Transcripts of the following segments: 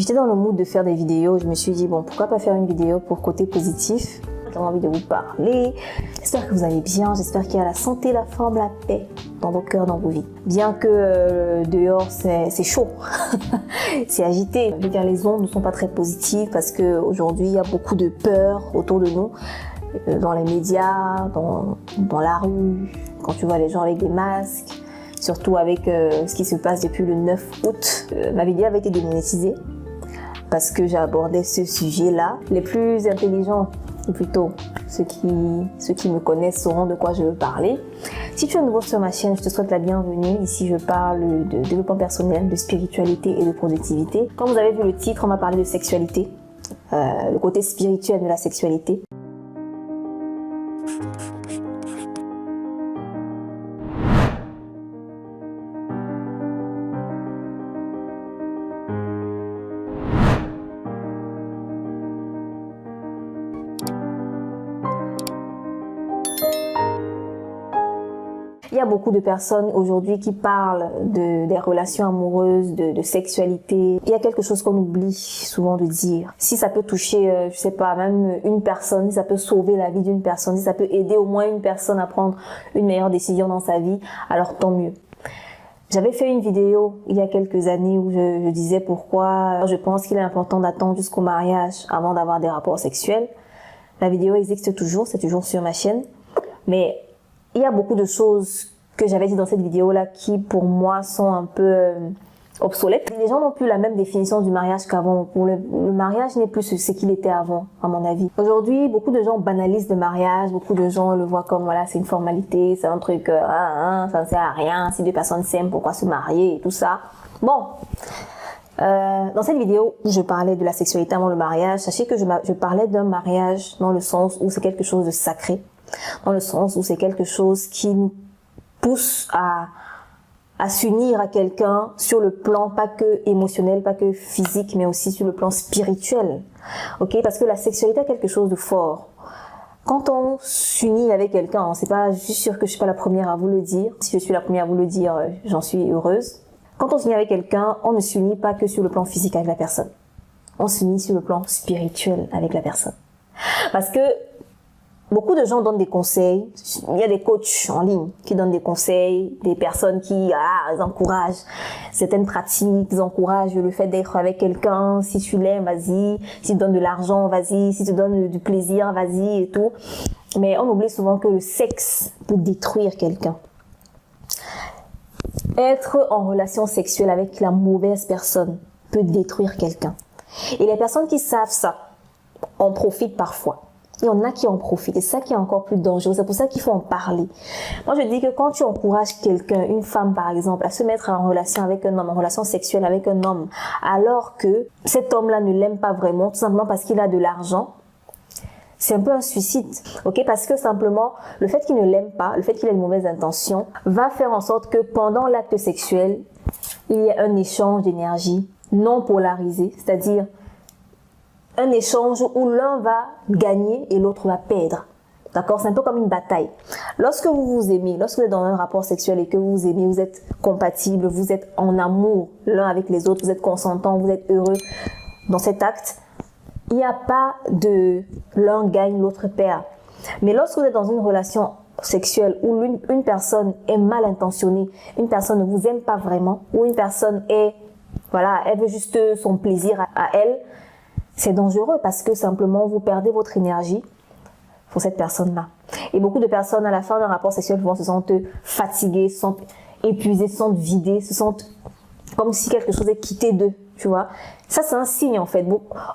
J'étais dans le mood de faire des vidéos. Je me suis dit, bon, pourquoi pas faire une vidéo pour côté positif. J'ai envie de vous parler. J'espère que vous allez bien. J'espère qu'il y a la santé, la forme, la paix dans vos cœurs, dans vos vies. Bien que dehors, c'est chaud. C'est agité. Je veux dire, les ondes ne sont pas très positives parce qu'aujourd'hui, il y a beaucoup de peur autour de nous. Dans les médias, dans la rue, quand tu vois les gens avec des masques. Surtout avec ce qui se passe depuis le 9 août. Ma vidéo avait été démonétisée parce que j'ai abordé ce sujet-là. Les plus intelligents, ou plutôt ceux qui me connaissent sauront de quoi je veux parler. Si tu es nouveau sur ma chaîne, je te souhaite la bienvenue. Ici, je parle de développement personnel, de spiritualité et de productivité. Comme vous avez vu le titre, on m'a parlé de sexualité, le côté spirituel de la sexualité. Il y a beaucoup de personnes aujourd'hui qui parlent des relations amoureuses, de sexualité. Il y a quelque chose qu'on oublie souvent de dire. Si ça peut toucher, je sais pas, même une personne, si ça peut sauver la vie d'une personne, si ça peut aider au moins une personne à prendre une meilleure décision dans sa vie, alors tant mieux. J'avais fait une vidéo il y a quelques années où je disais pourquoi je pense qu'il est important d'attendre jusqu'au mariage avant d'avoir des rapports sexuels. La vidéo existe toujours, c'est toujours sur ma chaîne. Mais il y a beaucoup de choses que j'avais dit dans cette vidéo-là qui, pour moi, sont un peu obsolètes. Les gens n'ont plus la même définition du mariage qu'avant. Pour le mariage n'est plus ce qu'il était avant, à mon avis. Aujourd'hui, beaucoup de gens banalisent le mariage. Beaucoup de gens le voient comme, voilà, c'est une formalité, c'est un truc, ça ne sert à rien. Si deux personnes s'aiment, pourquoi se marier et tout ça. Bon. Dans cette vidéo où je parlais de la sexualité avant le mariage, sachez que je parlais d'un mariage dans le sens où c'est quelque chose de sacré. Dans le sens où c'est quelque chose qui nous pousse à s'unir à quelqu'un sur le plan pas que émotionnel, pas que physique, mais aussi sur le plan spirituel. Ok, parce que la sexualité est quelque chose de fort. Quand on s'unit avec quelqu'un, c'est pas, je suis sûre que je suis pas la première à vous le dire. Si je suis la première à vous le dire, j'en suis heureuse. Quand on s'unit avec quelqu'un, on ne s'unit pas que sur le plan physique avec la personne. On s'unit sur le plan spirituel avec la personne. Parce que beaucoup de gens donnent des conseils. Il y a des coachs en ligne qui donnent des conseils, des personnes qui encouragent certaines pratiques, ils encouragent le fait d'être avec quelqu'un. Si tu l'aimes, vas-y. Si tu donnes de l'argent, vas-y. Si tu donnes du plaisir, vas-y et tout. Mais on oublie souvent que le sexe peut détruire quelqu'un. Être en relation sexuelle avec la mauvaise personne peut détruire quelqu'un. Et les personnes qui savent ça en profitent parfois. Il y en a qui en profitent et c'est ça qui est encore plus dangereux. C'est pour ça qu'il faut en parler. Moi, je dis que quand tu encourages quelqu'un, une femme par exemple, à se mettre en relation avec un homme, en relation sexuelle avec un homme, alors que cet homme-là ne l'aime pas vraiment, tout simplement parce qu'il a de l'argent, c'est un peu un suicide, ok? Parce que simplement, le fait qu'il ne l'aime pas, le fait qu'il ait de mauvaises intentions, va faire en sorte que pendant l'acte sexuel, il y a un échange d'énergie non polarisé, c'est-à-dire un échange où l'un va gagner et l'autre va perdre. D'accord? C'est un peu comme une bataille. Lorsque vous vous aimez, lorsque vous êtes dans un rapport sexuel et que vous vous aimez, vous êtes compatibles, vous êtes en amour l'un avec les autres, vous êtes consentants, vous êtes heureux dans cet acte, il n'y a pas de l'un gagne, l'autre perd. Mais lorsque vous êtes dans une relation sexuelle où une personne est mal intentionnée, une personne ne vous aime pas vraiment, ou une personne est, voilà, elle veut juste son plaisir à elle, c'est dangereux parce que simplement vous perdez votre énergie pour cette personne-là. Et beaucoup de personnes à la fin d'un rapport sexuel se sentent fatiguées, se sentent épuisées, se sentent vidées, se sentent comme si quelque chose est quitté d'eux, tu vois. Ça, c'est un signe en fait.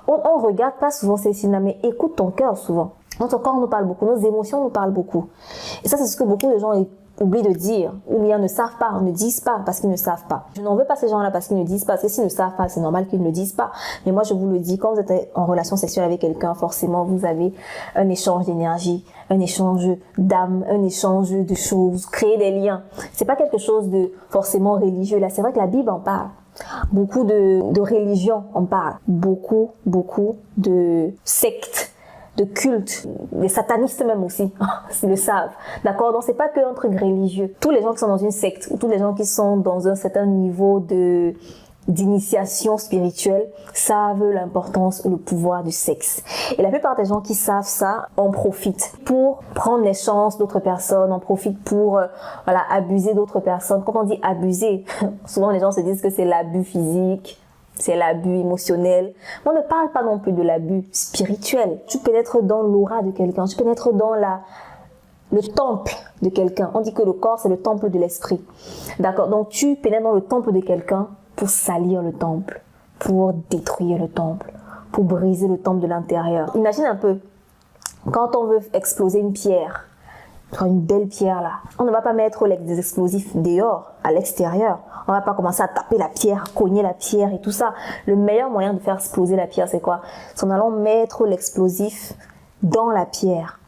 On regarde pas souvent ces signes-là, mais écoute ton cœur souvent. Notre corps nous parle beaucoup, nos émotions nous parlent beaucoup. Et ça, c'est ce que beaucoup de gens oublient de dire, ou bien ne savent pas, ne disent pas parce qu'ils ne savent pas. Je n'en veux pas ces gens-là parce qu'ils ne disent pas, parce que s'ils ne savent pas, c'est normal qu'ils ne le disent pas. Mais moi, je vous le dis, quand vous êtes en relation sexuelle avec quelqu'un, forcément, vous avez un échange d'énergie, un échange d'âme, un échange de choses, créer des liens. C'est pas quelque chose de forcément religieux. Là, c'est vrai que la Bible en parle. Beaucoup de religions en parlent. Beaucoup de sectes, de cultes, les satanistes même aussi, ils le savent. D'accord? Donc c'est pas qu'un truc religieux. Tous les gens qui sont dans une secte, ou tous les gens qui sont dans un certain niveau de d'initiation spirituelle savent l'importance ou le pouvoir du sexe. Et la plupart des gens qui savent ça en profitent pour prendre les chances d'autres personnes, en profitent pour abuser d'autres personnes. Quand on dit abuser, souvent les gens se disent que c'est l'abus physique, c'est l'abus émotionnel. Mais on ne parle pas non plus de l'abus spirituel. Tu peux être dans l'aura de quelqu'un, tu peux être dans le temple de quelqu'un. On dit que le corps, c'est le temple de l'esprit. D'accord? Donc, tu pénètres dans le temple de quelqu'un pour salir le temple, pour détruire le temple, pour briser le temple de l'intérieur. Imagine un peu, quand on veut exploser une pierre, une belle pierre là, on ne va pas mettre des explosifs dehors, à l'extérieur. On ne va pas commencer à taper la pierre, à cogner la pierre et tout ça. Le meilleur moyen de faire exploser la pierre, c'est quoi? C'est en allant mettre l'explosif dans la pierre,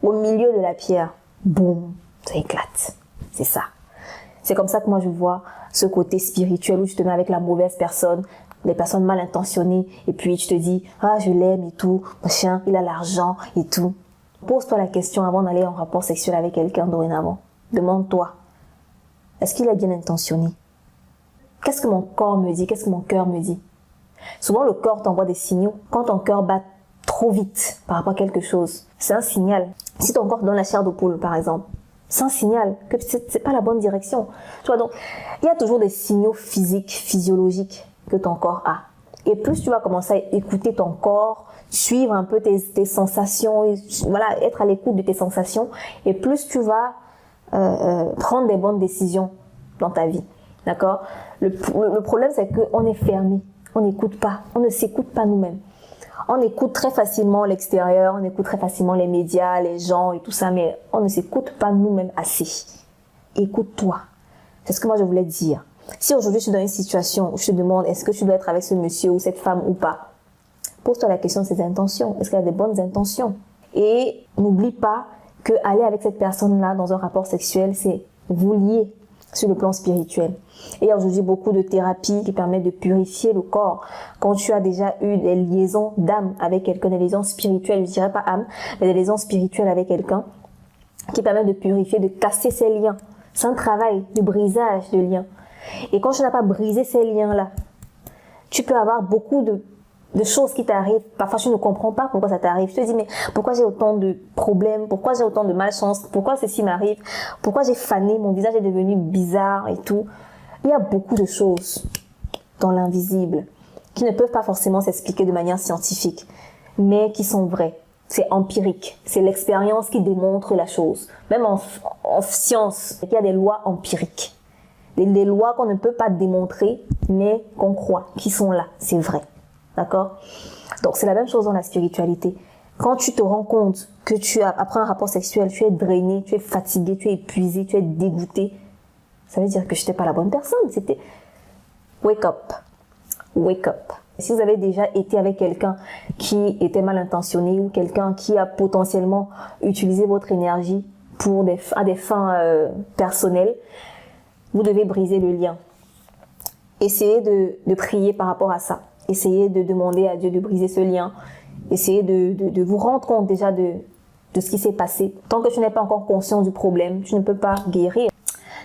au milieu de la pierre. Boum, ça éclate. C'est ça. C'est comme ça que moi je vois ce côté spirituel où tu te mets avec la mauvaise personne, les personnes mal intentionnées, et puis tu te dis, ah, je l'aime et tout, machin, il a l'argent et tout. Pose-toi la question avant d'aller en rapport sexuel avec quelqu'un dorénavant. Demande-toi, est-ce qu'il est bien intentionné? Qu'est-ce que mon corps me dit? Qu'est-ce que mon cœur me dit? Souvent, le corps t'envoie des signaux. Quand ton cœur bat trop vite par rapport à quelque chose, c'est un signal. Si ton corps donne la chair de poule, par exemple, c'est un signal que c'est pas la bonne direction. Tu vois, donc, il y a toujours des signaux physiques, physiologiques que ton corps a. Et plus tu vas commencer à écouter ton corps, suivre un peu tes sensations, et, être à l'écoute de tes sensations, et plus tu vas prendre des bonnes décisions dans ta vie. D'accord? Le problème, c'est qu'on est fermé. On n'écoute pas. On ne s'écoute pas nous-mêmes. On écoute très facilement l'extérieur, on écoute très facilement les médias, les gens et tout ça, mais on ne s'écoute pas nous-mêmes assez. Écoute-toi. C'est ce que moi je voulais dire. Si aujourd'hui je suis dans une situation où je te demande est-ce que tu dois être avec ce monsieur ou cette femme ou pas, pose-toi la question de ses intentions. Est-ce qu'elle a des bonnes intentions? Et n'oublie pas que aller avec cette personne-là dans un rapport sexuel, c'est vous lier sur le plan spirituel. Et il y a aujourd'hui beaucoup de thérapies qui permettent de purifier le corps. Quand tu as déjà eu des liaisons d'âme avec quelqu'un, des liaisons spirituelles, je dirais pas âme, mais des liaisons spirituelles avec quelqu'un, qui permettent de purifier, de casser ces liens. C'est un travail de brisage de liens. Et quand tu n'as pas brisé ces liens-là, tu peux avoir beaucoup de choses qui t'arrivent. Parfois, tu ne comprends pas pourquoi ça t'arrive. Tu te dis, mais pourquoi j'ai autant de problèmes? Pourquoi j'ai autant de malchance? Pourquoi ceci m'arrive? Pourquoi j'ai fané? Mon visage est devenu bizarre et tout. Il y a beaucoup de choses dans l'invisible qui ne peuvent pas forcément s'expliquer de manière scientifique, mais qui sont vraies. C'est empirique. C'est l'expérience qui démontre la chose. Même en science, il y a des lois empiriques. Des lois qu'on ne peut pas démontrer, mais qu'on croit, qui sont là. C'est vrai. D'accord? Donc, c'est la même chose dans la spiritualité. Quand tu te rends compte que après un rapport sexuel, tu es drainé, tu es fatigué, tu es épuisé, tu es dégoûté, ça veut dire que je n'étais pas la bonne personne. C'était wake up. Wake up. Si vous avez déjà été avec quelqu'un qui était mal intentionné ou quelqu'un qui a potentiellement utilisé votre énergie à des fins personnelles, vous devez briser le lien. Essayez de prier par rapport à ça. Essayez de demander à Dieu de briser ce lien. Essayez de vous rendre compte déjà de ce qui s'est passé. Tant que tu n'es pas encore conscient du problème, tu ne peux pas guérir.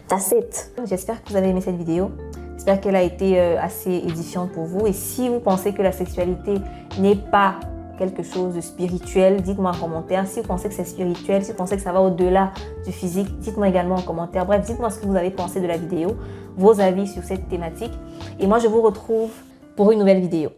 That's it. J'espère que vous avez aimé cette vidéo. J'espère qu'elle a été assez édifiante pour vous. Et si vous pensez que la sexualité n'est pas quelque chose de spirituel, dites-moi en commentaire. Si vous pensez que c'est spirituel, si vous pensez que ça va au-delà du physique, dites-moi également en commentaire. Bref, dites-moi ce que vous avez pensé de la vidéo, vos avis sur cette thématique. Et moi, je vous retrouve pour une nouvelle vidéo.